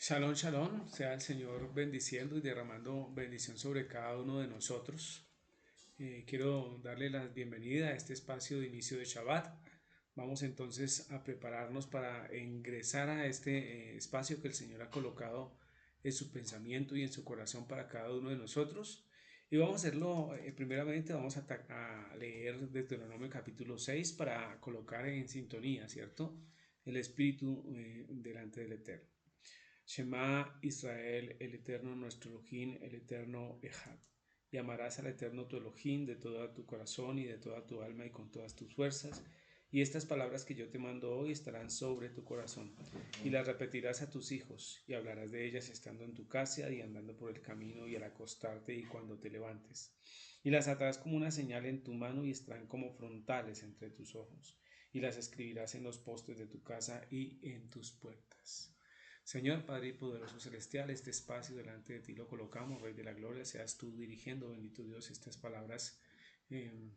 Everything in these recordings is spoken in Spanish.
Shalom, shalom, sea el Señor bendiciendo y derramando bendición sobre cada uno de nosotros. Quiero darle la bienvenida a este espacio de inicio de Shabbat. Vamos entonces a prepararnos para ingresar a este espacio que el Señor ha colocado en su pensamiento y en su corazón para cada uno de nosotros. Y vamos a hacerlo, primeramente vamos a leer Deuteronomio capítulo 6 para colocar en sintonía, ¿cierto? El espíritu delante del Eterno. Shema Israel, el Eterno nuestro Elohim, el Eterno Ejad. Y amarás al Eterno tu Elohim de todo tu corazón y de toda tu alma y con todas tus fuerzas. Y estas palabras que yo te mando hoy estarán sobre tu corazón, y las repetirás a tus hijos, y hablarás de ellas estando en tu casa y andando por el camino y al acostarte y cuando te levantes. Y las atarás como una señal en tu mano y estarán como frontales entre tus ojos, y las escribirás en los postes de tu casa y en tus puertas. Señor Padre y poderoso celestial, este espacio delante de ti lo colocamos, Rey de la Gloria, seas tú dirigiendo, bendito Dios, estas palabras eh,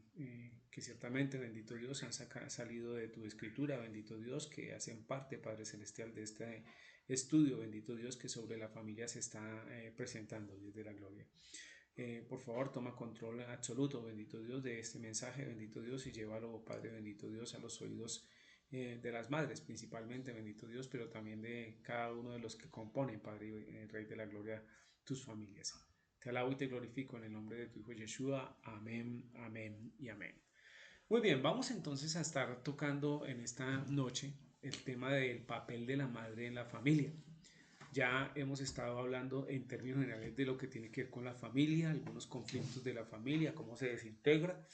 que ciertamente, bendito Dios, han salido de tu escritura, bendito Dios, que hacen parte, Padre Celestial, de este estudio, bendito Dios, que sobre la familia se está presentando, Dios de la Gloria. Por favor, toma control absoluto, bendito Dios, de este mensaje, bendito Dios, y llévalo, Padre, bendito Dios, a los oídos de las madres, principalmente, bendito Dios, pero también de cada uno de los que componen, Padre, Rey de la Gloria, tus familias. Te alabo y te glorifico en el nombre de tu Hijo Yeshua. Amén, amén y amén. Muy bien, vamos entonces a estar tocando en esta noche el tema del papel de la madre en la familia. Ya hemos estado hablando en términos generales de lo que tiene que ver con la familia, algunos conflictos de la familia, cómo se desintegra.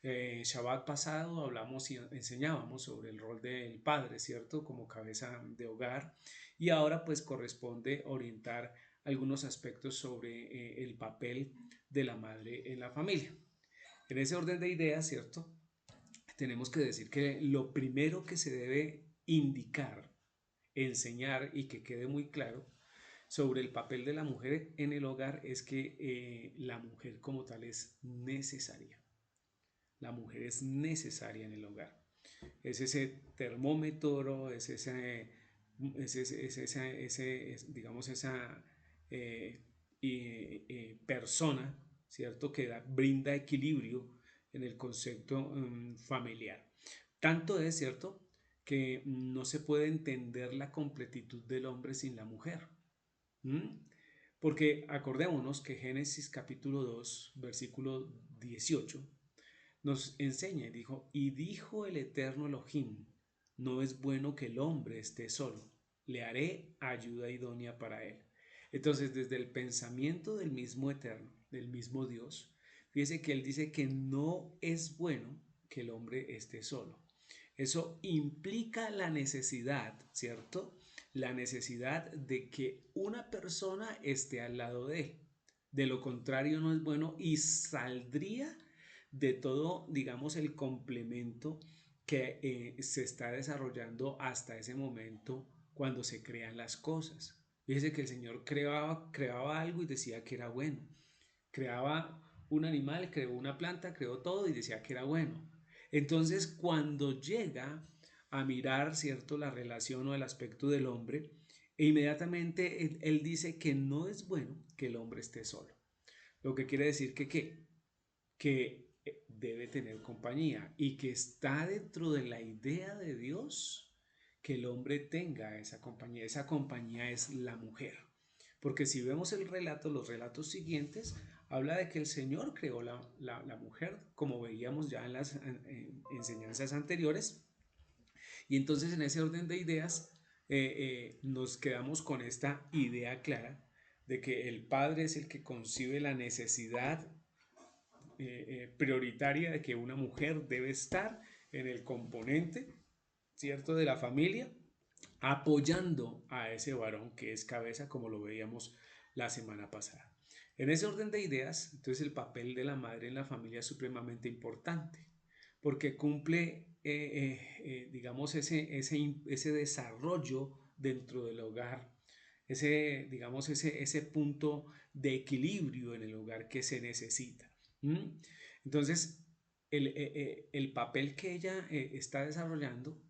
Shabbat pasado hablamos y enseñábamos sobre el rol del padre, ¿cierto? Como cabeza de hogar. Y ahora pues corresponde orientar algunos aspectos sobre el papel de la madre en la familia. En ese orden de ideas, ¿cierto? Tenemos que decir que lo primero que se debe indicar, enseñar y que quede muy claro sobre el papel de la mujer en el hogar es que la mujer como tal es necesaria. La mujer es necesaria en el hogar. Es ese termómetro, digamos, esa persona, ¿cierto? Que brinda equilibrio en el concepto familiar. Tanto es cierto que no se puede entender la completitud del hombre sin la mujer. ¿Mm? Porque acordémonos que Génesis capítulo 2 versículo 18 nos enseña, dijo, y dijo el eterno Elohim, no es bueno que el hombre esté solo, le haré ayuda idónea para él. Entonces, desde el pensamiento del mismo eterno, del mismo Dios, fíjese que él dice que no es bueno que el hombre esté solo. Eso implica la necesidad, ¿cierto? La necesidad de que una persona esté al lado de él. De lo contrario no es bueno y saldría de todo, digamos, el complemento que se está desarrollando hasta ese momento cuando se crean las cosas. Fíjese que el Señor creaba algo y decía que era bueno. Creaba un animal, creó una planta, creó todo y decía que era bueno. Entonces, cuando llega a mirar, ¿cierto?, la relación o el aspecto del hombre, e inmediatamente él dice que no es bueno que el hombre esté solo. Lo que quiere decir que debe tener compañía y que está dentro de la idea de Dios que el hombre tenga esa compañía. Esa compañía es la mujer. Porque si vemos el relato, los relatos siguientes, habla de que el Señor creó la mujer, como veíamos ya en las enseñanzas anteriores. Y entonces en ese orden de ideas nos quedamos con esta idea clara de que el Padre es el que concibe la necesidad prioritaria de que una mujer debe estar en el componente, ¿cierto?, de la familia, apoyando a ese varón que es cabeza, como lo veíamos la semana pasada. En ese orden de ideas, entonces el papel de la madre en la familia es supremamente importante, porque cumple, digamos, ese desarrollo dentro del hogar, digamos, ese punto de equilibrio en el hogar que se necesita. ¿Mm? Entonces, el papel que ella está desarrollando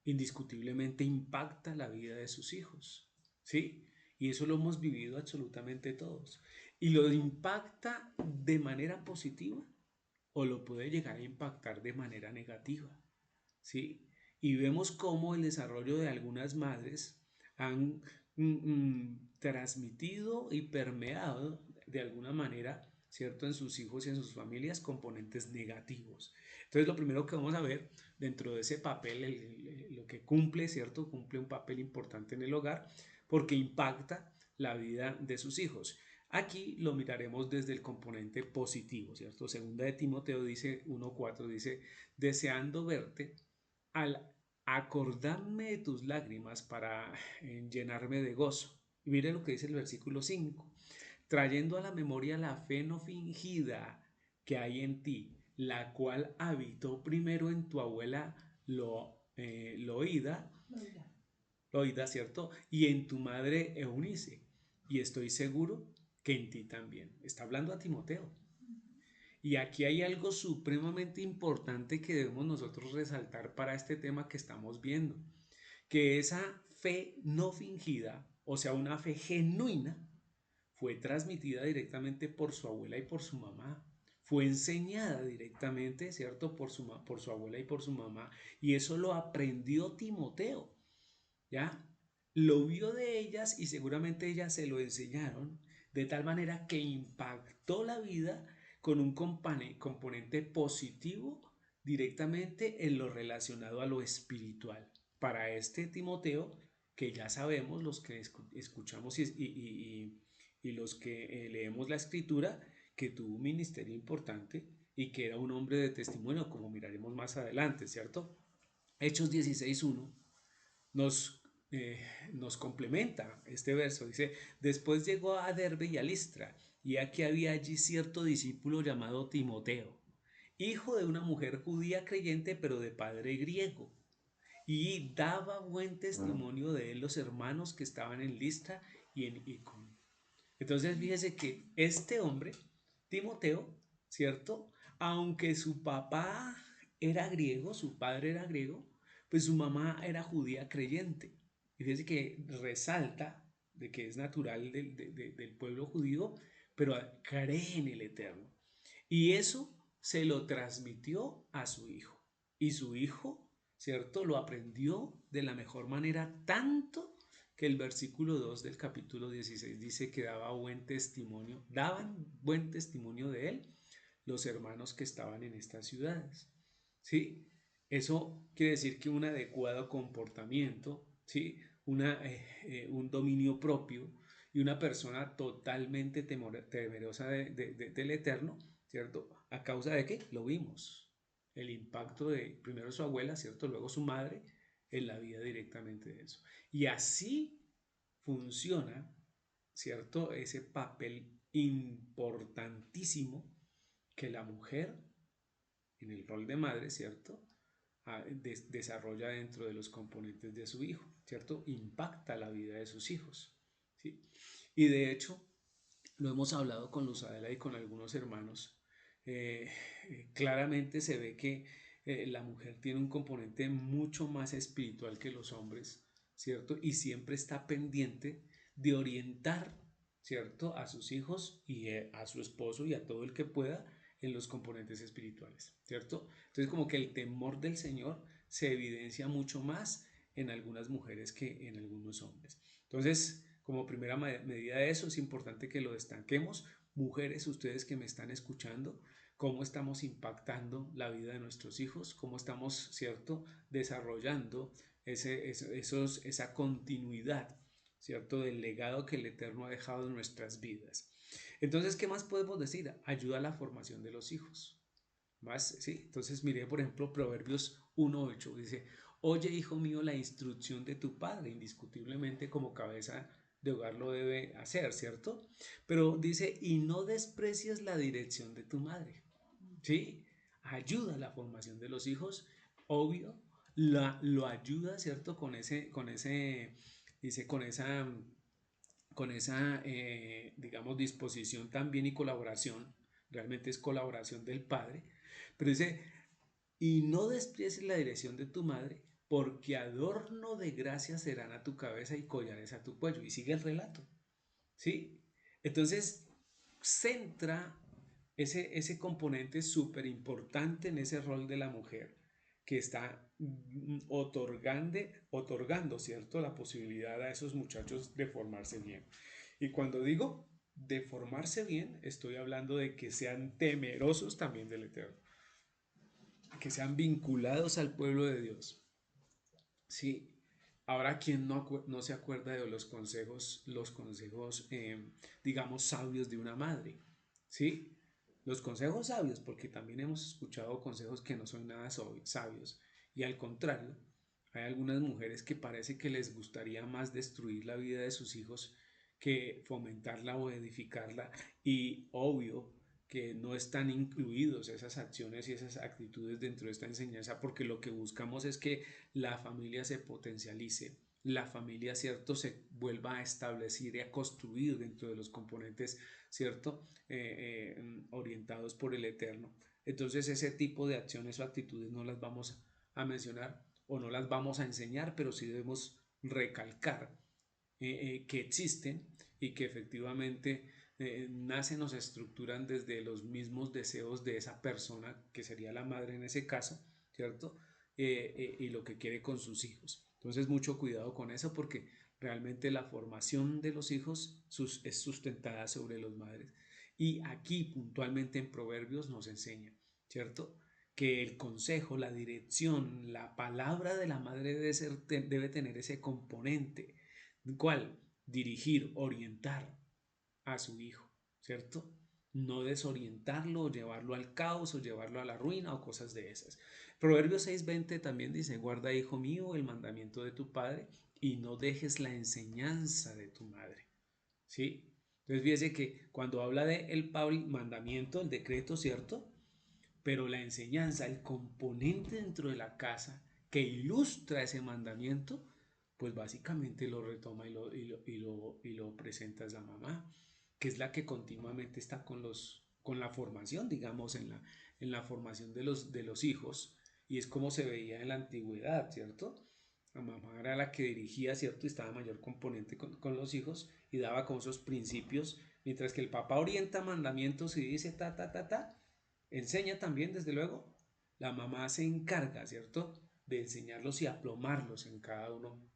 indiscutiblemente impacta la vida de sus hijos, ¿sí? Y eso lo hemos vivido absolutamente todos. Y lo impacta de manera positiva o lo puede llegar a impactar de manera negativa, ¿sí? Y vemos cómo el desarrollo de algunas madres han transmitido y permeado de alguna manera, ¿cierto? En sus hijos y en sus familias componentes negativos. Entonces lo primero que vamos a ver dentro de ese papel, lo que cumple, ¿cierto? Cumple un papel importante en el hogar porque impacta la vida de sus hijos. Aquí lo miraremos desde el componente positivo, ¿cierto? Segunda de Timoteo dice 1.4, dice, deseando verte al acordarme de tus lágrimas para llenarme de gozo. Y mire lo que dice el versículo 5, trayendo a la memoria la fe no fingida que hay en ti, la cual habitó primero en tu abuela Loida, Loida, ¿cierto? Y en tu madre Eunice. Y estoy seguro que en ti también. Está hablando a Timoteo. Y aquí hay algo supremamente importante que debemos nosotros resaltar para este tema que estamos viendo, que esa fe no fingida, o sea, una fe genuina, fue transmitida directamente por su abuela y por su mamá. Fue enseñada directamente, ¿cierto? Por su abuela y por su mamá. Y eso lo aprendió Timoteo, ¿ya? Lo vio de ellas y seguramente ellas se lo enseñaron de tal manera que impactó la vida con un componente positivo directamente en lo relacionado a lo espiritual. Para este Timoteo, que ya sabemos los que escuchamos y los que leemos la escritura, que tuvo un ministerio importante y que era un hombre de testimonio, como miraremos más adelante, ¿cierto? Hechos 16.1 nos, nos complementa este verso. Dice, después llegó a Derbe y a Listra, y aquí había allí cierto discípulo llamado Timoteo, hijo de una mujer judía creyente, pero de padre griego. Y daba buen testimonio de él los hermanos que estaban en Listra y en Icon. Entonces fíjese que este hombre, Timoteo, ¿cierto? Aunque su papá era griego, su padre era griego, pues su mamá era judía creyente. Y fíjese que resalta de que es natural del pueblo judío, pero cree en el Eterno. Y eso se lo transmitió a su hijo. Y su hijo, ¿cierto? Lo aprendió de la mejor manera, tanto que el versículo 2 del capítulo 16 dice que daban buen testimonio de él los hermanos que estaban en estas ciudades. ¿Sí? Eso quiere decir que un adecuado comportamiento, ¿sí? Un dominio propio y una persona totalmente temerosa del Eterno, ¿cierto? ¿A causa de qué? Lo vimos. El impacto de primero su abuela, ¿cierto? Luego su madre en la vida directamente de eso. Y así funciona, ¿cierto? Ese papel importantísimo que la mujer en el rol de madre, ¿cierto? Desarrolla dentro de los componentes de su hijo, ¿cierto? Impacta la vida de sus hijos, ¿sí? Y de hecho, lo hemos hablado con Luz Adela y con algunos hermanos, claramente se ve que la mujer tiene un componente mucho más espiritual que los hombres, ¿cierto? Y siempre está pendiente de orientar, ¿cierto? A sus hijos y a su esposo y a todo el que pueda en los componentes espirituales, ¿cierto? Entonces como que el temor del Señor se evidencia mucho más en algunas mujeres que en algunos hombres. Entonces, como primera medida de eso, es importante que lo destaquemos. Mujeres, ustedes que me están escuchando, cómo estamos impactando la vida de nuestros hijos, cómo estamos, ¿cierto?, desarrollando esa continuidad, ¿cierto?, del legado que el Eterno ha dejado en nuestras vidas. Entonces, ¿qué más podemos decir? Ayuda a la formación de los hijos. Más, ¿sí? Entonces, mire, por ejemplo, Proverbios 1.8 dice, oye, hijo mío, la instrucción de tu padre, indiscutiblemente como cabeza de hogar lo debe hacer, ¿cierto? Pero dice, y no desprecies la dirección de tu madre, ¿sí? Ayuda a la formación de los hijos, obvio, lo ayuda, ¿cierto? Dice, con esa digamos, disposición también y colaboración, realmente es colaboración del padre, pero dice, y no desprecies la dirección de tu madre, porque adorno de gracia serán a tu cabeza y collares a tu cuello. Y sigue el relato, ¿sí? Entonces, centra ese componente súper importante en ese rol de la mujer que está otorgando, ¿cierto?, la posibilidad a esos muchachos de formarse bien. Y cuando digo de formarse bien, estoy hablando de que sean temerosos también del Eterno, que sean vinculados al pueblo de Dios. Sí, ahora, ¿quién no se acuerda de los consejos, digamos, sabios de una madre? ¿Sí? Los consejos sabios, porque también hemos escuchado consejos que no son nada sabios. Y al contrario, hay algunas mujeres que parece que les gustaría más destruir la vida de sus hijos que fomentarla o edificarla. Y obvio que no están incluidos esas acciones y esas actitudes dentro de esta enseñanza, porque lo que buscamos es que la familia se potencialice, la familia, ¿cierto?, se vuelva a establecer y a construir dentro de los componentes, ¿cierto?, orientados por el Eterno. Entonces ese tipo de acciones o actitudes no las vamos a mencionar o no las vamos a enseñar, pero sí debemos recalcar que existen y que efectivamente nacen o se estructuran desde los mismos deseos de esa persona, que sería la madre en ese caso, ¿cierto? Y lo que quiere con sus hijos. Entonces, mucho cuidado con eso porque realmente la formación de los hijos es sustentada sobre los madres. Y aquí puntualmente en Proverbios nos enseña, ¿cierto?, que el consejo, la dirección, la palabra de la madre debe tener ese componente. ¿Cuál? Dirigir, orientar a su hijo, ¿cierto? No desorientarlo o llevarlo al caos o llevarlo a la ruina o cosas de esas. Proverbios 6:20 también dice, guarda, hijo mío, el mandamiento de tu padre y no dejes la enseñanza de tu madre, ¿sí? Entonces fíjese que cuando habla de el mandamiento, el decreto, ¿cierto?, pero la enseñanza, el componente dentro de la casa que ilustra ese mandamiento, pues básicamente lo retoma y lo presenta es la mamá, que es la que continuamente está con la formación, digamos, en la formación de los hijos, y es como se veía en la antigüedad, ¿cierto? La mamá era la que dirigía, ¿cierto? Y estaba mayor componente con los hijos y daba con esos principios, mientras que el papá orienta mandamientos y dice ta, ta, ta, ta, enseña también, desde luego, la mamá se encarga, ¿cierto?, de enseñarlos y aplomarlos en cada uno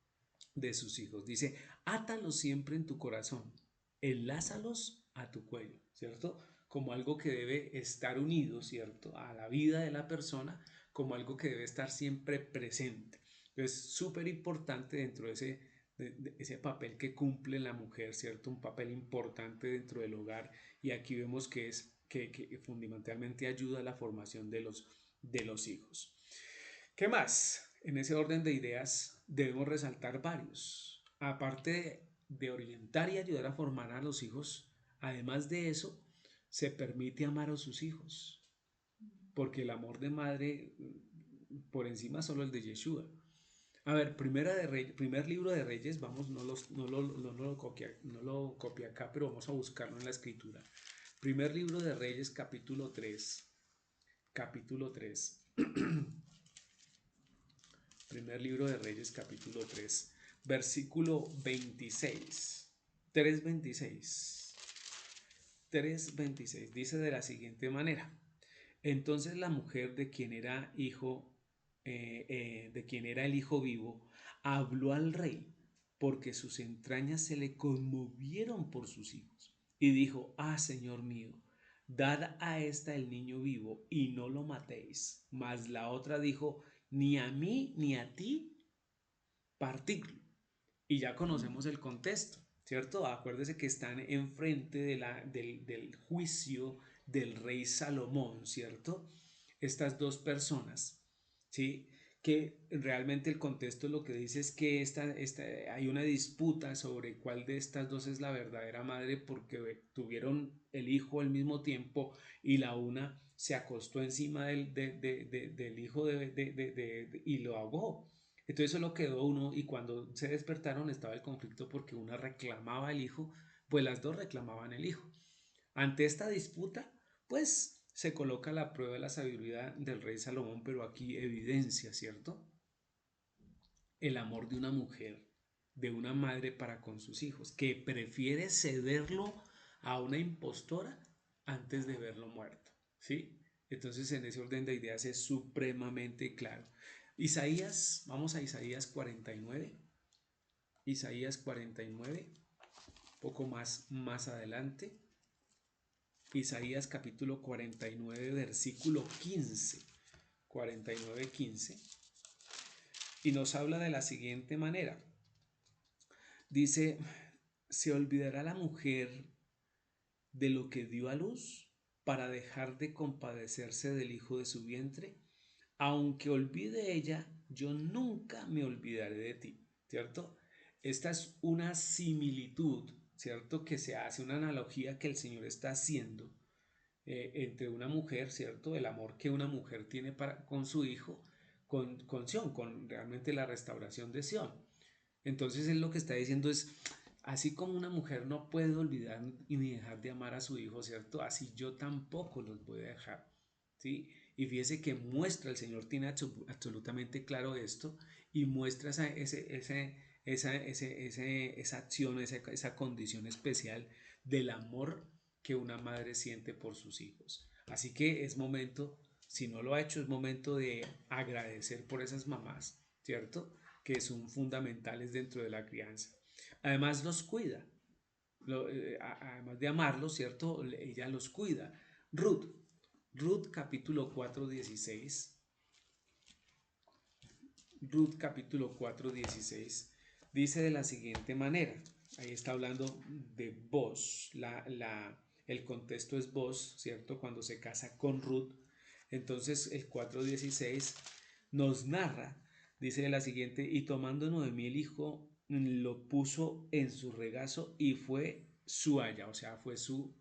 de sus hijos. Dice, átalos siempre en tu corazón, enlázalos a tu cuello, ¿cierto? Como algo que debe estar unido, ¿cierto?, a la vida de la persona, como algo que debe estar siempre presente. Es súper importante dentro de ese papel que cumple la mujer, ¿cierto? Un papel importante dentro del hogar, y aquí vemos que fundamentalmente ayuda a la formación de los hijos. ¿Qué más? En ese orden de ideas debemos resaltar varios. Aparte de orientar y ayudar a formar a los hijos, además de eso, se permite amar a sus hijos, porque el amor de madre, por encima solo el de Yeshua. A ver, primer libro de Reyes, vamos, no lo copia acá, pero vamos a buscarlo en la escritura. Primer libro de Reyes, capítulo 3. Primer libro de Reyes, capítulo 3, versículo 26. 3:26. 3:26 dice de la siguiente manera: entonces la mujer de quien era el hijo vivo, habló al rey, porque sus entrañas se le conmovieron por sus hijos, y dijo, ah, Señor mío, dad a esta el niño vivo y no lo matéis. Mas la otra dijo, ni a mí ni a ti partirlo. Y ya conocemos el contexto, ¿cierto? Acuérdese que están enfrente del juicio del rey Salomón, ¿cierto? Estas dos personas, ¿sí? Que realmente el contexto lo que dice es que hay una disputa sobre cuál de estas dos es la verdadera madre, porque tuvieron el hijo al mismo tiempo y la una se acostó encima del hijo y lo ahogó. Entonces solo quedó uno, y cuando se despertaron estaba el conflicto porque una reclamaba el hijo, pues las dos reclamaban el hijo. Ante esta disputa, pues se coloca la prueba de la sabiduría del rey Salomón, pero aquí evidencia, ¿cierto?, el amor de una mujer, de una madre para con sus hijos, que prefiere cederlo a una impostora antes de verlo muerto, ¿sí? Entonces en ese orden de ideas es supremamente claro. Isaías, vamos a Isaías 49. Isaías 49, poco más adelante. Isaías capítulo 49, versículo 15. 49, 15. Y nos habla de la siguiente manera. Dice, ¿se olvidará la mujer de lo que dio a luz para dejar de compadecerse del hijo de su vientre? Aunque olvide ella, yo nunca me olvidaré de ti, ¿cierto? Esta es una similitud, ¿cierto? Que se hace, una analogía que el Señor está haciendo entre una mujer, ¿cierto? El amor que una mujer tiene con su hijo, con Sión, con realmente la restauración de Sión. Entonces él lo que está diciendo es, así como una mujer no puede olvidar y ni dejar de amar a su hijo, ¿cierto? Así yo tampoco los voy a dejar, ¿sí? Y fíjese que muestra, el Señor tiene absolutamente claro esto y muestra esa acción, esa condición especial del amor que una madre siente por sus hijos. Así que es momento, si no lo ha hecho, es momento de agradecer por esas mamás, ¿cierto? Que son fundamentales dentro de la crianza. Además los cuida, además de amarlos, ¿cierto? Ella los cuida. Ruth capítulo 4, 16. Ruth capítulo 4, 16 dice de la siguiente manera. Ahí está hablando de Boaz. El contexto es Boaz, ¿cierto? Cuando se casa con Ruth. Entonces el 4:16 nos narra, dice de la siguiente, y tomando Noemí el hijo, lo puso en su regazo y fue su aya, o sea, fue su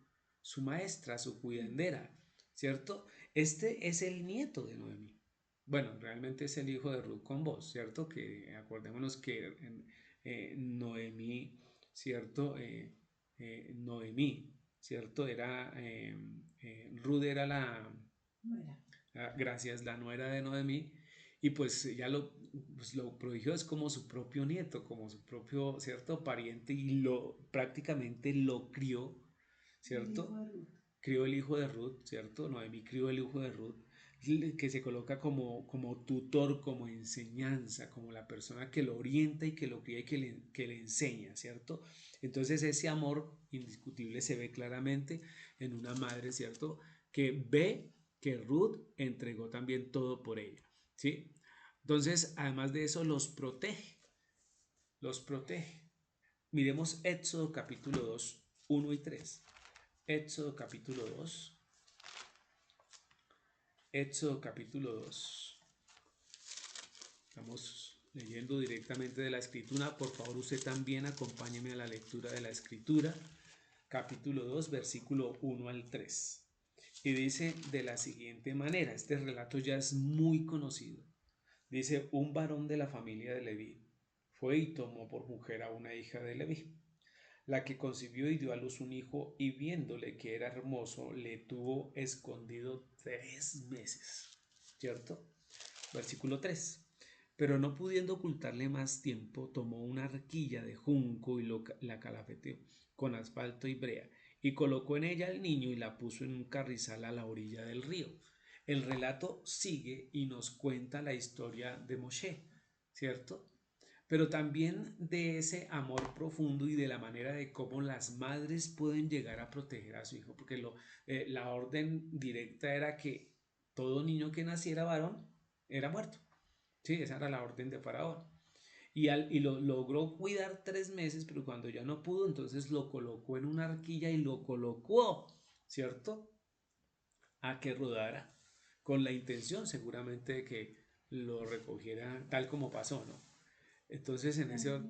maestra, su cuidandera, ¿cierto? Este es el nieto de Noemí. Bueno, realmente es el hijo de Ruth con Boaz, ¿cierto? Que acordémonos que Noemí, ¿cierto? Noemí, ¿cierto? Ruth era gracias, la nuera de Noemí, y pues ella pues lo prodigió, es como su propio nieto, como su propio, ¿cierto? Pariente, y prácticamente lo crió, ¿cierto? Crió el hijo de Ruth, ¿cierto? Noemí crió el hijo de Ruth, que se coloca como tutor, como enseñanza, como la persona que lo orienta y que lo cría y que le enseña, ¿cierto? Entonces ese amor indiscutible se ve claramente en una madre, ¿cierto? Que ve que Ruth entregó también todo por ella, ¿sí? Entonces, además de eso, los protege, los protege. Miremos Éxodo capítulo 2, 1 y 3. Éxodo capítulo 2. Éxodo capítulo 2. Estamos leyendo directamente de la escritura. Por favor, usted también acompáñeme a la lectura de la escritura. Capítulo 2, versículo 1 al 3. Y dice de la siguiente manera, este relato ya es muy conocido. Dice, un varón de la familia de Leví fue y tomó por mujer a una hija de Leví, la que concibió y dio a luz un hijo, y viéndole que era hermoso, le tuvo escondido 3 meses. ¿Cierto? Versículo 3. Pero no pudiendo ocultarle más tiempo, tomó una arquilla de junco y la calafeteó con asfalto y brea, y colocó en ella al niño y la puso en un carrizal a la orilla del río. El relato sigue y nos cuenta la historia de Moshe, ¿cierto? Pero también de ese amor profundo y de la manera de cómo las madres pueden llegar a proteger a su hijo, porque la orden directa era que todo niño que naciera varón era muerto. Sí, esa era la orden de Faraón. Y lo logró cuidar 3 meses, pero cuando ya no pudo, entonces lo colocó en una arquilla y lo colocó, ¿cierto? A que rodara, con la intención seguramente de que lo recogiera tal como pasó, ¿no? Entonces en ese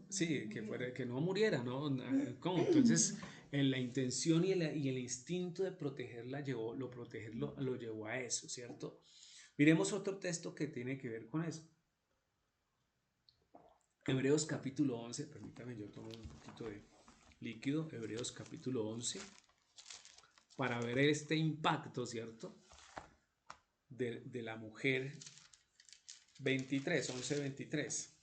sí, que no muriera, ¿no? ¿Cómo? Entonces en la intención y el instinto de protegerla lo llevó a eso, ¿cierto? Miremos otro texto que tiene que ver con eso. Hebreos capítulo 11, permítame, yo tomo un poquito de líquido. Hebreos capítulo 11, para ver este impacto, ¿cierto? De la mujer 23, 11:23.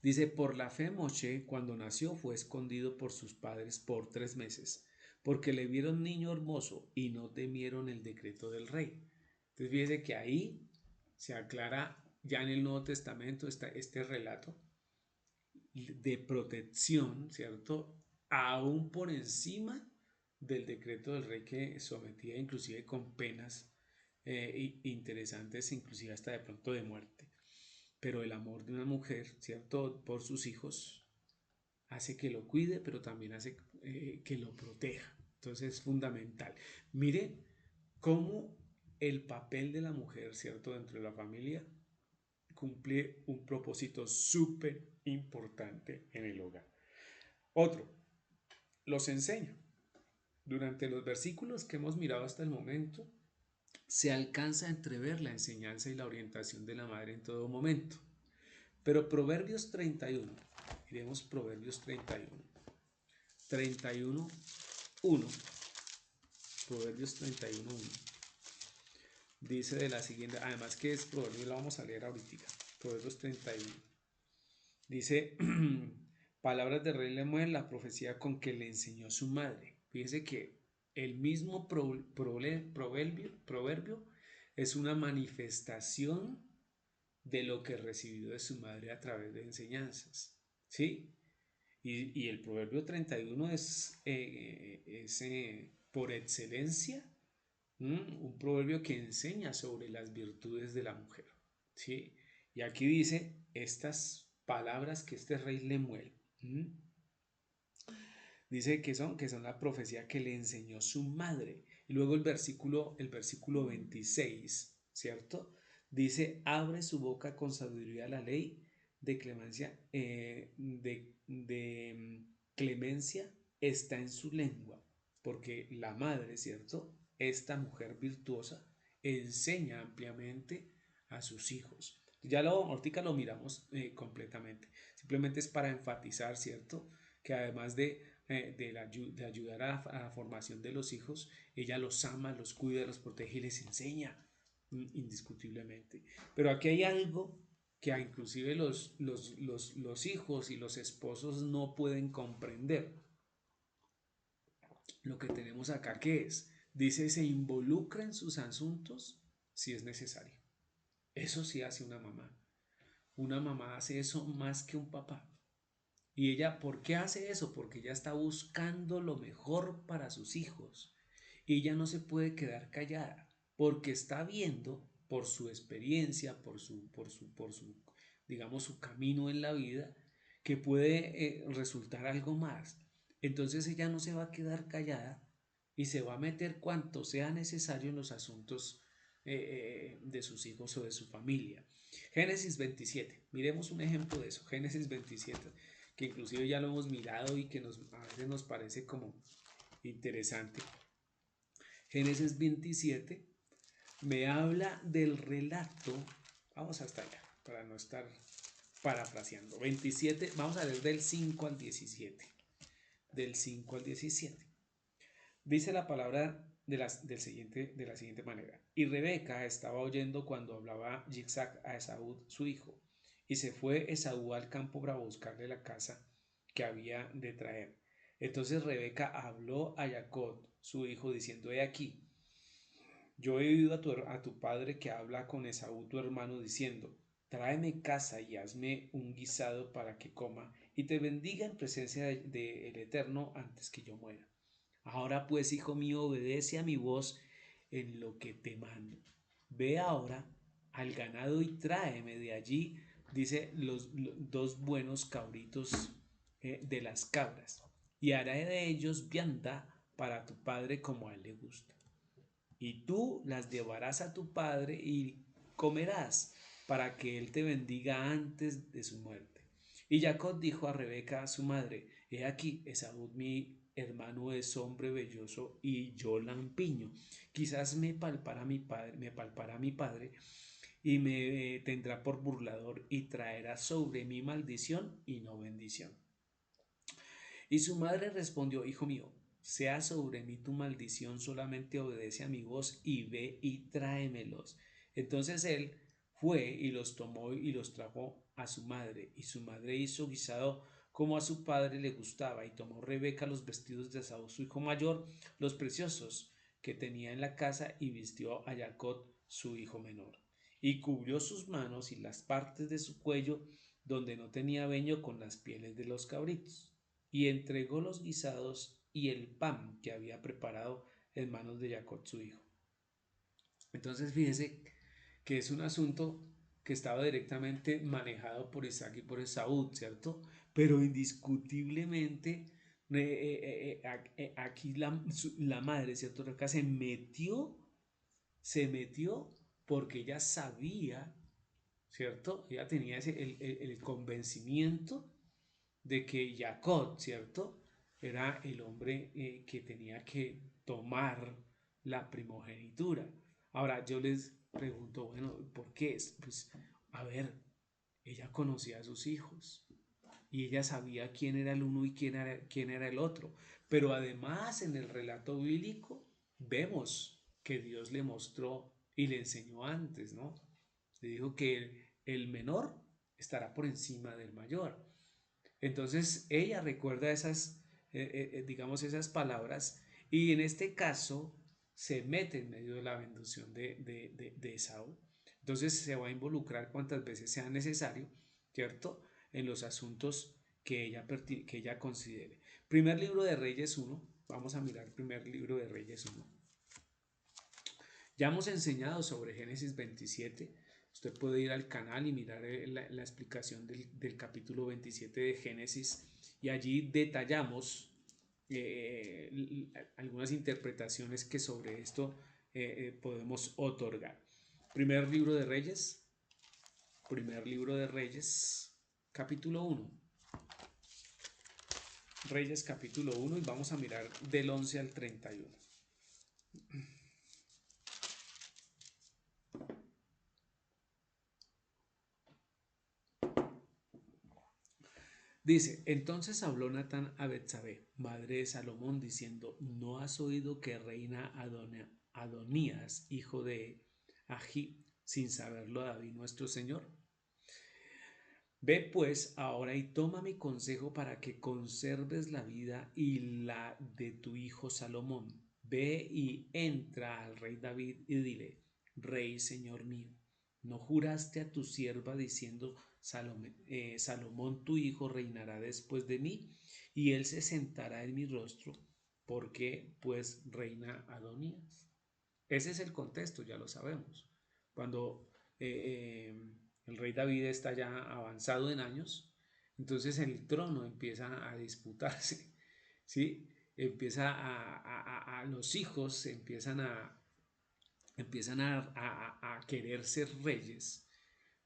Dice, por la fe Moshe, cuando nació, fue escondido por sus padres por 3 meses, porque le vieron niño hermoso y no temieron el decreto del rey. Entonces fíjese que ahí se aclara ya en el Nuevo Testamento este relato de protección, ¿cierto? Aún por encima del decreto del rey que sometía inclusive con penas interesantes, inclusive hasta de pronto de muerte. Pero el amor de una mujer, ¿cierto? Por sus hijos, hace que lo cuide, pero también hace que lo proteja. Entonces es fundamental. Mire cómo el papel de la mujer, ¿cierto? Dentro de la familia cumple un propósito súper importante en el hogar. Otro, los enseña. Durante los versículos que hemos mirado hasta el momento, se alcanza a entrever la enseñanza y la orientación de la madre en todo momento. Pero Proverbios 31, iremos Proverbios 31, 31, 1, Proverbios 31, 1, dice de la siguiente, además que es Proverbios, lo vamos a leer ahorita, Proverbios 31, dice, palabras de Rey Lemuel, la profecía con que le enseñó su madre. Fíjese que el mismo proverbio es una manifestación de lo que recibió de su madre a través de enseñanzas. ¿Sí? Y el proverbio 31 es por excelencia un proverbio que enseña sobre las virtudes de la mujer. ¿Sí? Y aquí dice estas palabras que este rey Lemuel dice que son la profecía que le enseñó su madre. Y luego el versículo 26, ¿cierto? Dice, abre su boca con sabiduría la ley de clemencia, clemencia está en su lengua, porque la madre, ¿cierto? Esta mujer virtuosa enseña ampliamente a sus hijos. Ya ahorita lo miramos completamente. Simplemente es para enfatizar, ¿cierto? Que además de ayudar a la formación de los hijos, ella los ama, los cuida, los protege y les enseña indiscutiblemente. Pero aquí hay algo que inclusive los hijos y los esposos no pueden comprender. Lo que tenemos acá, ¿qué es? Dice, se involucra en sus asuntos si es necesario. Eso sí hace una mamá. Una mamá hace eso más que un papá. Y ella, ¿por qué hace eso? Porque ella está buscando lo mejor para sus hijos. Y ella no se puede quedar callada, porque está viendo por su experiencia, digamos, su camino en la vida, que puede resultar algo más. Entonces ella no se va a quedar callada y se va a meter cuanto sea necesario en los asuntos de sus hijos o de su familia. Génesis 27, miremos un ejemplo de eso. Génesis 27, que inclusive ya lo hemos mirado y que a veces nos parece como interesante. Génesis 27 me habla del relato, vamos hasta allá, para no estar parafraseando. 27, vamos a leer del 5 al 17. Del 5 al 17. Dice la palabra de la siguiente manera. Y Rebeca estaba oyendo cuando hablaba Yitzhak a Esaú, su hijo. Y se fue Esaú al campo para buscarle la casa que había de traer. Entonces Rebeca habló a Jacob, su hijo, diciendo, he aquí, yo he oído a tu padre que habla con Esaú, tu hermano, diciendo, tráeme casa y hazme un guisado para que coma y te bendiga en presencia del Eterno antes que yo muera. Ahora pues, hijo mío, obedece a mi voz en lo que te mando. Ve ahora al ganado y tráeme de allí, dice, los dos buenos cabritos de las cabras, y haré de ellos vianda para tu padre como a él le gusta. Y tú las llevarás a tu padre y comerás, para que él te bendiga antes de su muerte. Y Jacob dijo a Rebeca, su madre, he aquí, Esaú mi hermano es hombre velloso y yo lampiño. Quizás me palpará mi padre y me tendrá por burlador y traerá sobre mí maldición y no bendición. Y su madre respondió, hijo mío, sea sobre mí tu maldición, solamente obedece a mi voz y ve y tráemelos. Entonces él fue y los tomó y los trajo a su madre, y su madre hizo guisado como a su padre le gustaba, y tomó Rebeca los vestidos de Esaú, su hijo mayor, los preciosos que tenía en la casa, y vistió a Jacob, su hijo menor, y cubrió sus manos y las partes de su cuello donde no tenía veño con las pieles de los cabritos, y entregó los guisados y el pan que había preparado en manos de Jacob, su hijo. Entonces, fíjese que es un asunto que estaba directamente manejado por Isaac y por Esaú, ¿cierto? Pero indiscutiblemente aquí la madre, ¿cierto? Rebeca se metió porque ella sabía, ¿cierto? Ella tenía el convencimiento de que Jacob, ¿cierto? Era el hombre que tenía que tomar la primogenitura. Ahora yo les pregunto, bueno, ¿por qué? Pues, a ver, ella conocía a sus hijos y ella sabía quién era el uno y quién era el otro. Pero además en el relato bíblico vemos que Dios le mostró y le enseñó antes, ¿no? Le dijo que el menor estará por encima del mayor. Entonces ella recuerda digamos, esas palabras y en este caso se mete en medio de la bendición de Esaú. Entonces se va a involucrar cuantas veces sea necesario, ¿cierto? En los asuntos que ella considere. Primer libro de Reyes 1, vamos a mirar primer libro de Reyes 1. Ya hemos enseñado sobre Génesis 27. Usted puede ir al canal y mirar la explicación del capítulo 27 de Génesis y allí detallamos algunas interpretaciones que sobre esto podemos otorgar. Primer libro de Reyes, capítulo 1. Reyes capítulo 1 y vamos a mirar del 11 al 31. Dice, entonces habló Natán a Betsabé, madre de Salomón, diciendo, ¿no has oído que reina Adonías, hijo de Agib, sin saberlo David nuestro señor? Ve pues ahora y toma mi consejo para que conserves la vida y la de tu hijo Salomón. Ve y entra al rey David y dile, Rey, señor mío, ¿no juraste a tu sierva diciendo, Salomón tu hijo reinará después de mí y él se sentará en mi rostro? ¿Por qué pues reina Adonías? Ese es el contexto, ya lo sabemos. Cuando el rey David está ya avanzado en años, entonces el trono empieza a disputarse, ¿sí? Empieza los hijos empiezan a querer ser reyes,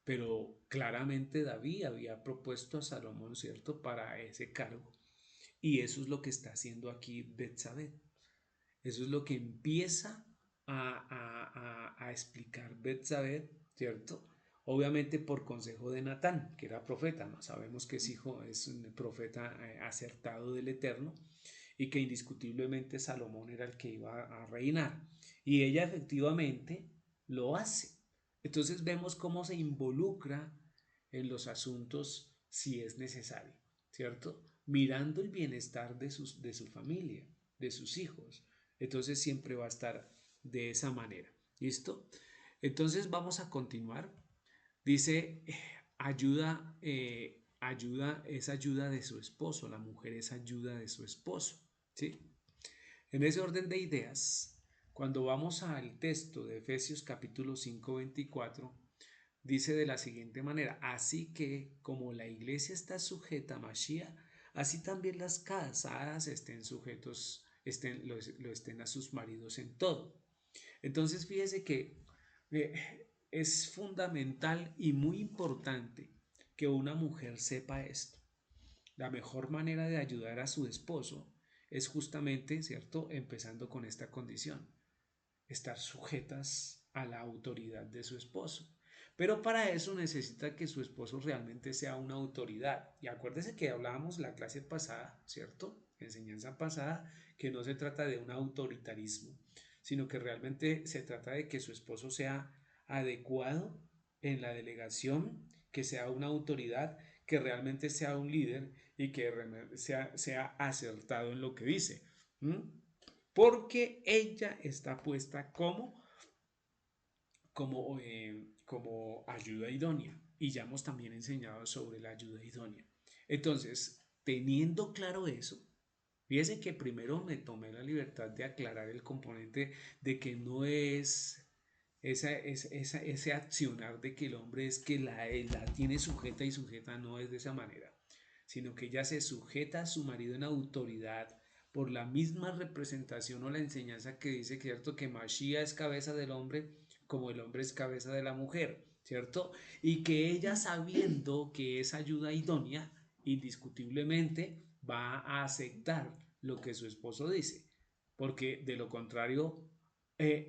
pero claramente David había propuesto a Salomón, ¿cierto?, para ese cargo. Y eso es lo que está haciendo aquí Betsabé. Eso es lo que empieza a explicar Betsabé, ¿cierto? Obviamente por consejo de Natán, que era profeta, ¿no? Sabemos que es un profeta acertado del Eterno y que indiscutiblemente Salomón era el que iba a reinar. Y ella efectivamente lo hace. Entonces vemos cómo se involucra en los asuntos si es necesario, ¿cierto? Mirando el bienestar de su familia, de sus hijos. Entonces siempre va a estar de esa manera. ¿Listo? Entonces vamos a continuar. Dice, es ayuda de su esposo, la mujer es ayuda de su esposo. ¿Sí? En ese orden de ideas, cuando vamos al texto de Efesios capítulo 5, 24, dice de la siguiente manera, así que como la iglesia está sujeta a Mashiach, así también las casadas lo estén a sus maridos en todo. Entonces fíjese que es fundamental y muy importante que una mujer sepa esto. La mejor manera de ayudar a su esposo es justamente, ¿cierto?, empezando con esta condición, estar sujetas a la autoridad de su esposo. Pero para eso necesita que su esposo realmente sea una autoridad. Y acuérdese que hablábamos la clase pasada, ¿cierto? Enseñanza pasada, que no se trata de un autoritarismo, sino que realmente se trata de que su esposo sea adecuado en la delegación, que sea una autoridad, que realmente sea un líder y que sea acertado en lo que dice. ¿Mm? Porque ella está puesta como ayuda idónea. Y ya hemos también enseñado sobre la ayuda idónea. Entonces, teniendo claro eso, fíjese que primero me tomé la libertad de aclarar el componente de que no es ese accionar de que el hombre es que la tiene sujeta y sujeta, no es de esa manera, sino que ella se sujeta a su marido en autoridad por la misma representación o la enseñanza que dice, ¿cierto? Que Mashiach es cabeza del hombre como el hombre es cabeza de la mujer, ¿cierto? Y que ella, sabiendo que es ayuda idónea, indiscutiblemente va a aceptar lo que su esposo dice, porque de lo contrario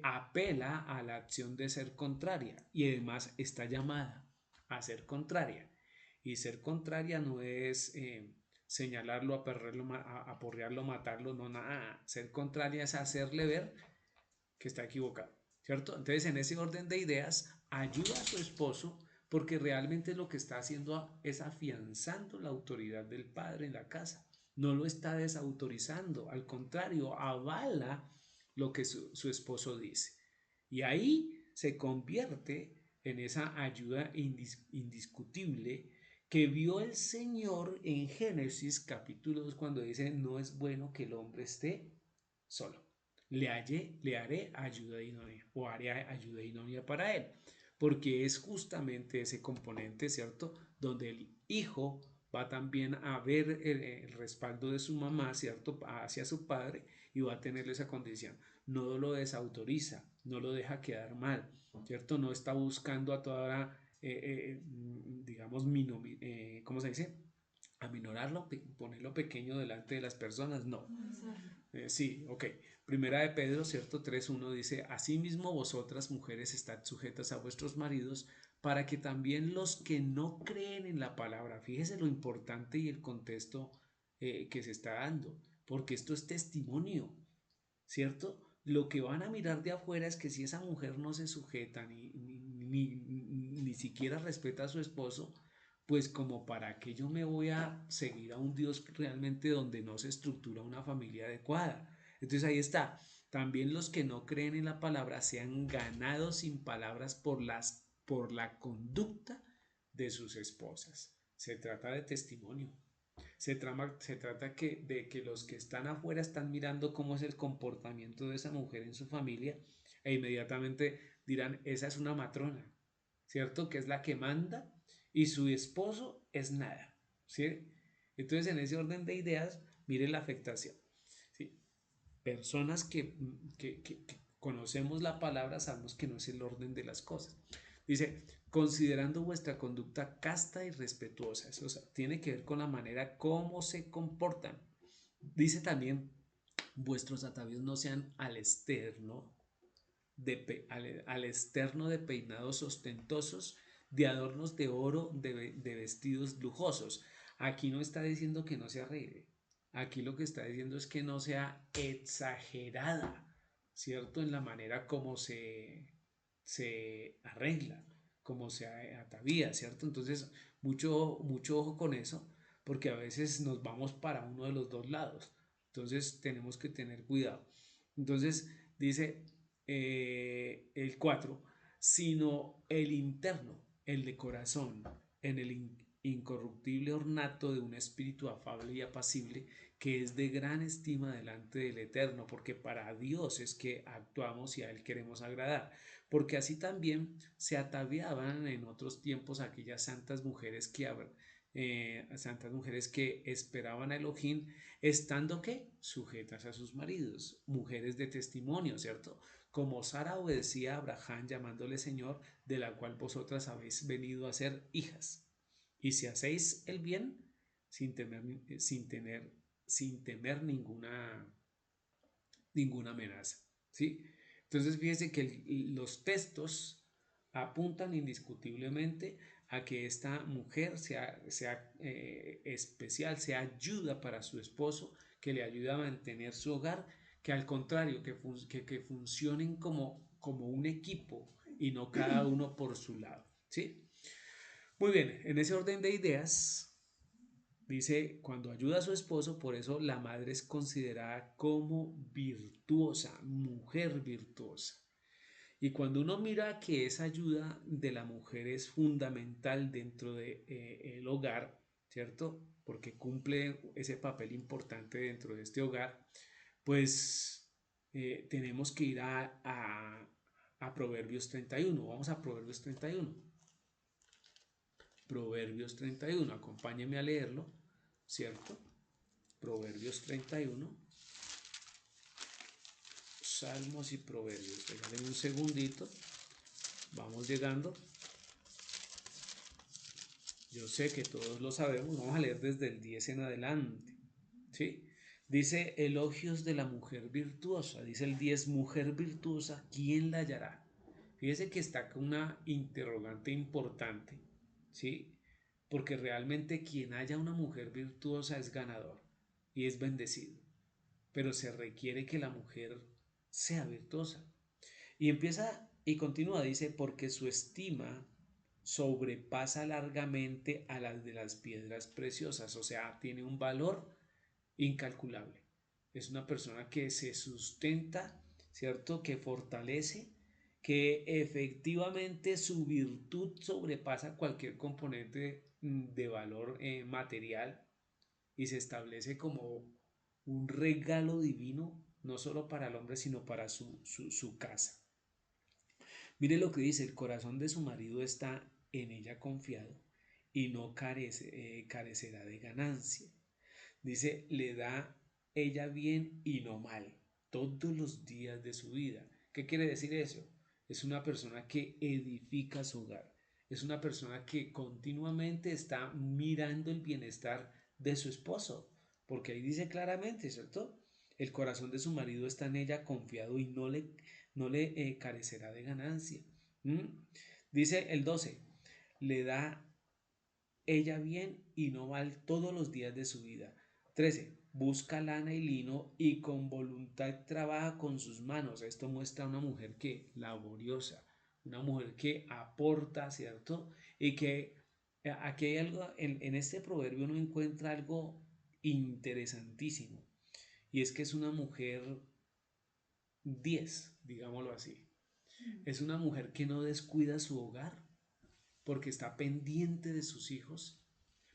apela a la acción de ser contraria y además está llamada a ser contraria. Y ser contraria no es señalarlo, aporrearlo, matarlo, no, nada. Ser contraria es hacerle ver que está equivocado, ¿cierto? Entonces, en ese orden de ideas, ayuda a su esposo porque realmente lo que está haciendo es afianzando la autoridad del padre en la casa. No lo está desautorizando, al contrario, avala lo que su esposo dice. Y ahí se convierte en esa ayuda indiscutible que vio el Señor en Génesis capítulo 2 cuando dice, no es bueno que el hombre esté solo. Le haré ayuda idónea o haré ayuda idónea para él, porque es justamente ese componente, ¿cierto? Donde el hijo va también a ver el respaldo de su mamá, ¿cierto? Hacia su padre y va a tener esa condición. No lo desautoriza, no lo deja quedar mal, ¿cierto? No está buscando a toda hora, digamos, ¿cómo se dice? Aminorarlo, ponerlo pequeño delante de las personas, no. Sí, ok. Primera de Pedro, cierto, 3:1 dice, asimismo vosotras mujeres estad sujetas a vuestros maridos para que también los que no creen en la palabra, fíjese lo importante y el contexto que se está dando, porque esto es testimonio, ¿cierto? Lo que van a mirar de afuera es que si esa mujer no se sujeta ni siquiera respeta a su esposo, pues como para qué yo me voy a seguir a un Dios realmente donde no se estructura una familia adecuada. Entonces ahí está. También los que no creen en la palabra se han ganado sin palabras por la conducta de sus esposas. Se trata de testimonio. Se trata de que los que están afuera están mirando cómo es el comportamiento de esa mujer en su familia e inmediatamente dirán, esa es una matrona, ¿cierto? Que es la que manda y su esposo es nada, ¿sí? Entonces, en ese orden de ideas, mire la afectación, ¿sí? Personas que conocemos la palabra sabemos que no es el orden de las cosas. Dice, considerando vuestra conducta casta y respetuosa. Eso, o sea, tiene que ver con la manera como se comportan. Dice también, vuestros atavíos no sean al externo de peinados ostentosos, de adornos de oro, de vestidos lujosos. Aquí no está diciendo que no se arregle. Aquí lo que está diciendo es que no sea exagerada, ¿cierto? En la manera como se arregla, como se atavía, ¿cierto? Entonces, mucho ojo con eso, porque a veces nos vamos para uno de los dos lados. Entonces, tenemos que tener cuidado. Entonces, dice el 4 sino el interno, el de corazón, en el incorruptible ornato de un espíritu afable y apacible, que es de gran estima delante del Eterno, porque para Dios es que actuamos y a Él queremos agradar, porque así también se ataviaban en otros tiempos aquellas santas mujeres que esperaban a Elohim, estando que sujetas a sus maridos, mujeres de testimonio, ¿cierto? Como Sara obedecía a Abraham llamándole Señor, de la cual vosotras habéis venido a ser hijas. Y si hacéis el bien sin temer, sin tener, sin temer ninguna amenaza, ¿sí? Entonces fíjense que los textos apuntan indiscutiblemente a que esta mujer sea especial, sea ayuda para su esposo, que le ayuda a mantener su hogar, que al contrario, que funcionen como un equipo y no cada uno por su lado, ¿sí? Muy bien, en ese orden de ideas, dice, cuando ayuda a su esposo, por eso la madre es considerada como virtuosa, mujer virtuosa. Y cuando uno mira que esa ayuda de la mujer es fundamental dentro de, el hogar, ¿cierto? Porque cumple ese papel importante dentro de este hogar, pues tenemos que ir a Proverbios 31. Vamos a Proverbios 31. Proverbios 31, acompáñeme a leerlo, ¿cierto? Proverbios 31, Salmos y Proverbios. Déjenme un segundito, vamos llegando. Yo sé que todos lo sabemos, vamos a leer desde el 10 en adelante, ¿sí? Dice elogios de la mujer virtuosa, dice el 10, mujer virtuosa, ¿quién la hallará? Fíjese que está con una interrogante importante, ¿sí? Porque realmente quien haya una mujer virtuosa es ganador y es bendecido, pero se requiere que la mujer sea virtuosa. Y empieza y continúa, dice, porque su estima sobrepasa largamente a las de las piedras preciosas, o sea, tiene un valor incalculable. Es una persona que se sustenta, ¿cierto? Que fortalece, que efectivamente su virtud sobrepasa cualquier componente de valor material y se establece como un regalo divino, no solo para el hombre, sino para su casa. Mire lo que dice, el corazón de su marido está en ella confiado y no carecerá de ganancia. Dice, le da ella bien y no mal todos los días de su vida. ¿Qué quiere decir eso? Es una persona que edifica su hogar. Es una persona que continuamente está mirando el bienestar de su esposo. Porque ahí dice claramente, ¿cierto? El corazón de su marido está en ella confiado y no le carecerá de ganancia. ¿Mm? Dice el 12, le da ella bien y no mal todos los días de su vida. 13. Busca lana y lino y con voluntad trabaja con sus manos. Esto muestra a una mujer que laboriosa, una mujer que aporta, ¿cierto? Y que aquí hay algo, en este proverbio uno encuentra algo interesantísimo. Y es que es una mujer 10, digámoslo así. Es una mujer que no descuida su hogar porque está pendiente de sus hijos,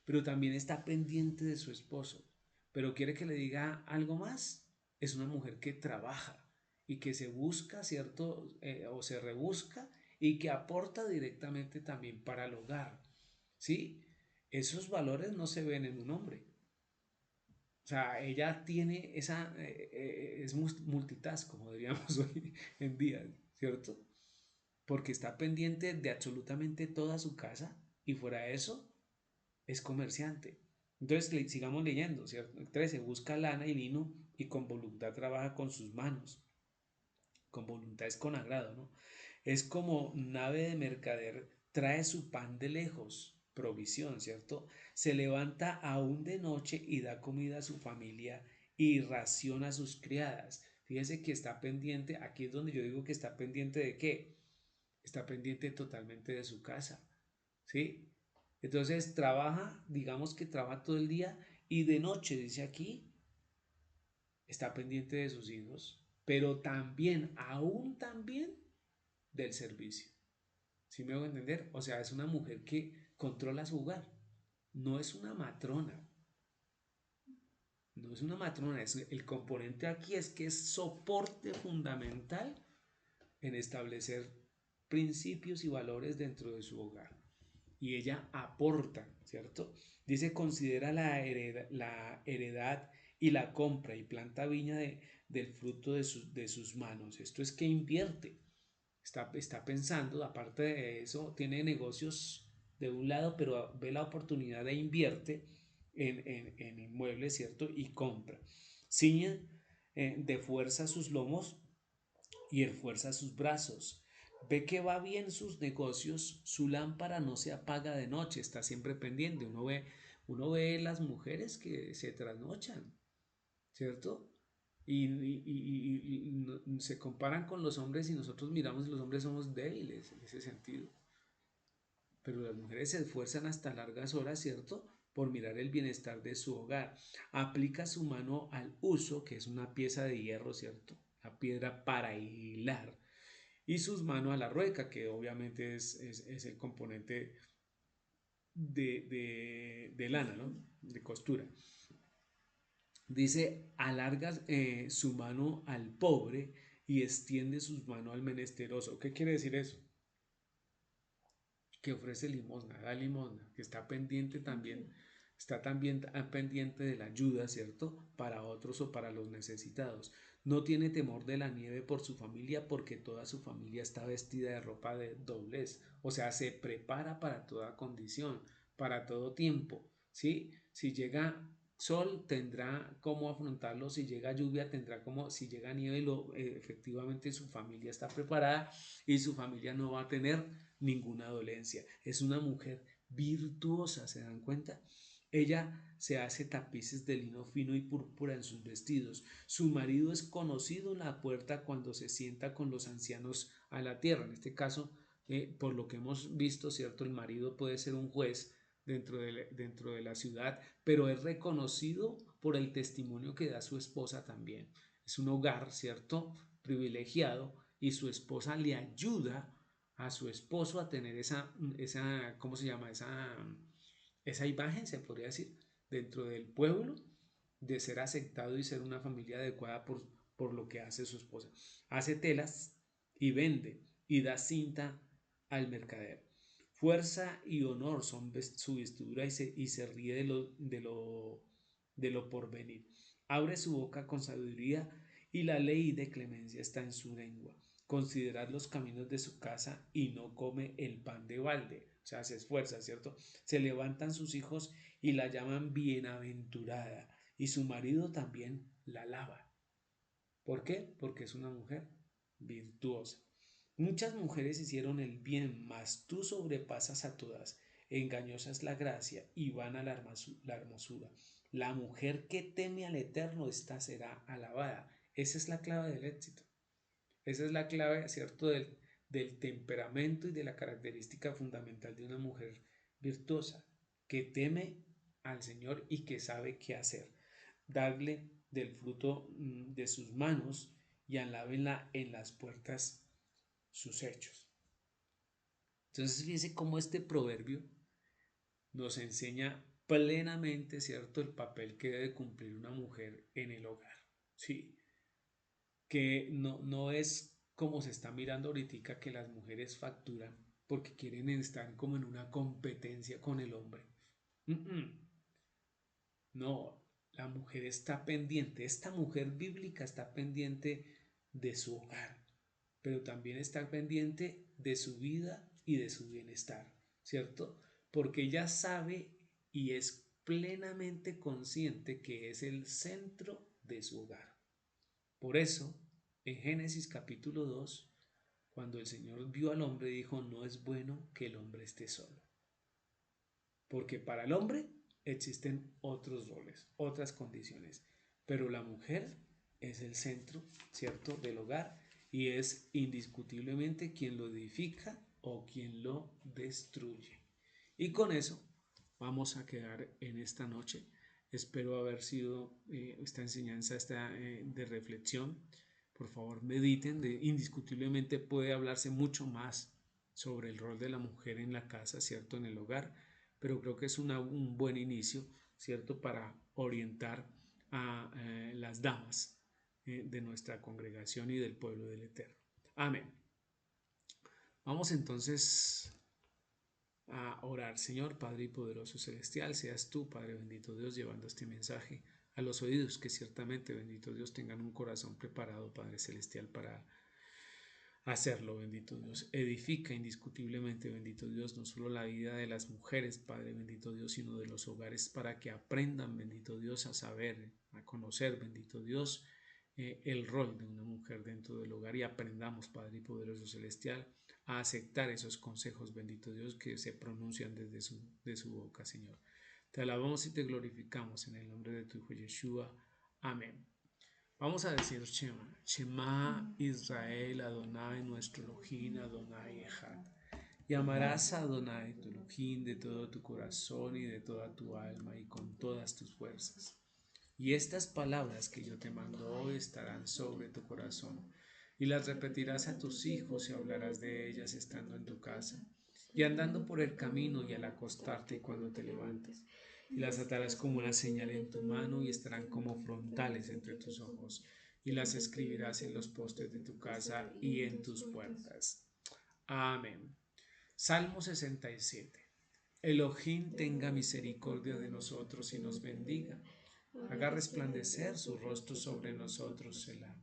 pero también está pendiente de su esposo. Pero quiere que le diga algo más. Es una mujer que trabaja y que se busca, ¿cierto? O se rebusca y que aporta directamente también para el hogar. ¿Sí? Esos valores no se ven en un hombre. O sea, ella tiene esa, es multitask, como diríamos hoy en día, ¿cierto? Porque está pendiente de absolutamente toda su casa y fuera de eso es comerciante. Entonces sigamos leyendo, ¿cierto? 13, busca lana y lino y con voluntad trabaja con sus manos. Con voluntad es con agrado, ¿no? Es como nave de mercader, trae su pan de lejos, provisión, ¿cierto? Se levanta aún de noche y da comida a su familia y raciona a sus criadas. Fíjense que está pendiente, aquí es donde yo digo que está pendiente de qué. Está pendiente totalmente de su casa, ¿sí? Entonces trabaja, digamos que trabaja todo el día y de noche, dice aquí, está pendiente de sus hijos, pero también, aún también, del servicio. ¿Sí me hago entender? O sea, es una mujer que controla su hogar. No es una matrona. No es una matrona. El componente aquí es que es soporte fundamental en establecer principios y valores dentro de su hogar. Y ella aporta, ¿cierto? Dice, considera la heredad y la compra y planta viña del fruto de sus manos. Esto es que invierte. Está pensando, aparte de eso, tiene negocios de un lado, pero ve la oportunidad de invierte en inmuebles, ¿cierto? Y compra. Ciñe de fuerza sus lomos y esfuerza sus brazos. Ve que va bien sus negocios, su lámpara no se apaga de noche, está siempre pendiente. Uno ve las mujeres que se trasnochan, ¿cierto? Y se comparan con los hombres y nosotros miramos y los hombres somos débiles en ese sentido. pero las mujeres se esfuerzan hasta largas horas, ¿cierto? Por mirar el bienestar de su hogar. Aplica su mano al uso, que es una pieza de hierro, ¿cierto? La piedra para hilar. Y sus manos a la rueca, que obviamente es el componente de lana, ¿no? De costura. Dice, alarga su mano al pobre y extiende sus manos al menesteroso. ¿Qué quiere decir eso? Que ofrece limosna, da limosna, que está pendiente también, está también pendiente de la ayuda, ¿cierto? Para otros o para los necesitados. No tiene temor de la nieve por su familia porque toda su familia está vestida de ropa de doblez, o sea, se prepara para toda condición, para todo tiempo, ¿sí? Si llega sol tendrá cómo afrontarlo, si llega lluvia tendrá cómo, si llega nieve efectivamente su familia está preparada y su familia no va a tener ninguna dolencia. Es una mujer virtuosa, ¿se dan cuenta? Ella se hace tapices de lino fino y púrpura en sus vestidos. Su marido es conocido en la puerta cuando se sienta con los ancianos a la tierra. En este caso, por lo que hemos visto, ¿cierto? El marido puede ser un juez dentro de la ciudad, pero es reconocido por el testimonio que da su esposa también. Es un hogar, ¿cierto? Privilegiado y su esposa le ayuda a su esposo a tener ¿cómo se llama? Esa imagen, se podría decir, dentro del pueblo, de ser aceptado y ser una familia adecuada por lo que hace su esposa. Hace telas y vende y da cinta al mercader. Fuerza y honor son su vestidura y se ríe de lo porvenir. Abre su boca con sabiduría y la ley de clemencia está en su lengua. Considerad los caminos de su casa y no come el pan de balde. O sea, se esfuerza, ¿cierto? Se levantan sus hijos y la llaman bienaventurada y su marido también la alaba. ¿Por qué? Porque es una mujer virtuosa. Muchas mujeres hicieron el bien, mas tú sobrepasas a todas. Engañosa es la gracia y vana la hermosura. La mujer que teme al Eterno, esta será alabada. Esa es la clave del éxito. Esa es la clave, ¿cierto?, del temperamento y de la característica fundamental de una mujer virtuosa, que teme al Señor y que sabe qué hacer. Darle del fruto de sus manos y alábenla en las puertas sus hechos. Entonces, fíjense cómo este proverbio nos enseña plenamente, ¿cierto?, el papel que debe cumplir una mujer en el hogar. Sí, que no es como se está mirando ahorita que las mujeres facturan porque quieren estar como en una competencia con el hombre. Mm -mm. No, la mujer está pendiente, esta mujer bíblica está pendiente de su hogar, pero también está pendiente de su vida y de su bienestar, ¿cierto? Porque ella sabe y es plenamente consciente que es el centro de su hogar. Por eso, en Génesis capítulo 2, cuando el Señor vio al hombre, dijo, no es bueno que el hombre esté solo. Porque para el hombre existen otros roles, otras condiciones, pero la mujer es el centro, ¿cierto?, del hogar y es indiscutiblemente quien lo edifica o quien lo destruye. Y con eso vamos a quedar en esta noche. Espero haber sido esta enseñanza de reflexión. Por favor, mediten. Indiscutiblemente puede hablarse mucho más sobre el rol de la mujer en la casa, ¿cierto?, en el hogar, pero creo que es un buen inicio, ¿cierto?, para orientar a las damas de nuestra congregación y del pueblo del Eterno. Amén. Vamos entonces a orar. Señor Padre y poderoso celestial, seas tú, Padre bendito Dios, llevando este mensaje a los oídos, que ciertamente, bendito Dios, tengan un corazón preparado, Padre celestial, para hacerlo, bendito Dios. Edifica indiscutiblemente, bendito Dios, no solo la vida de las mujeres, Padre bendito Dios, sino de los hogares, para que aprendan, bendito Dios, a saber, a conocer, bendito Dios, el rol de una mujer dentro del hogar, y aprendamos, Padre y poderoso celestial, a aceptar esos consejos, bendito Dios, que se pronuncian desde de su boca, Señor. Te alabamos y te glorificamos en el nombre de tu Hijo Yeshua. Amén. Vamos a decir Shema Israel, Adonai, nuestro Elohim, Adonai Echad. Y amarás a Adonai, tu Elohim, de todo tu corazón y de toda tu alma y con todas tus fuerzas. Y estas palabras que yo te mando hoy estarán sobre tu corazón, y las repetirás a tus hijos y hablarás de ellas estando en tu casa, y andando por el camino y al acostarte y cuando te levantes. Y las atarás como una señal en tu mano y estarán como frontales entre tus ojos, y las escribirás en los postes de tu casa y en tus puertas. Amén. Salmo 67. Elohim tenga misericordia de nosotros y nos bendiga. Haga resplandecer su rostro sobre nosotros, Selah,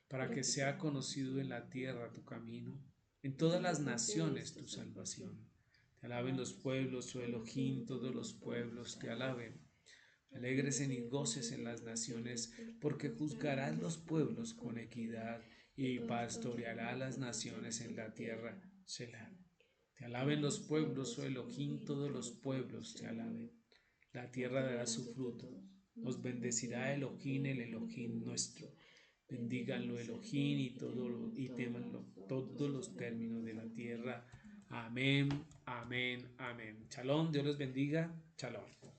para que sea conocido en la tierra tu camino, en todas las naciones tu salvación. Te alaben los pueblos, oh Elohim, todos los pueblos te alaben. Alégresen y goces en las naciones, porque juzgarás los pueblos con equidad y pastoreará las naciones en la tierra, Selah. Te alaben los pueblos, oh Elohim, todos los pueblos te alaben. La tierra dará su fruto. Os bendecirá Elohim, el Elohim nuestro. Bendíganlo Elohim y témanlo todos los términos de la tierra. Amén, amén, amén. Shalom, Dios los bendiga. Shalom.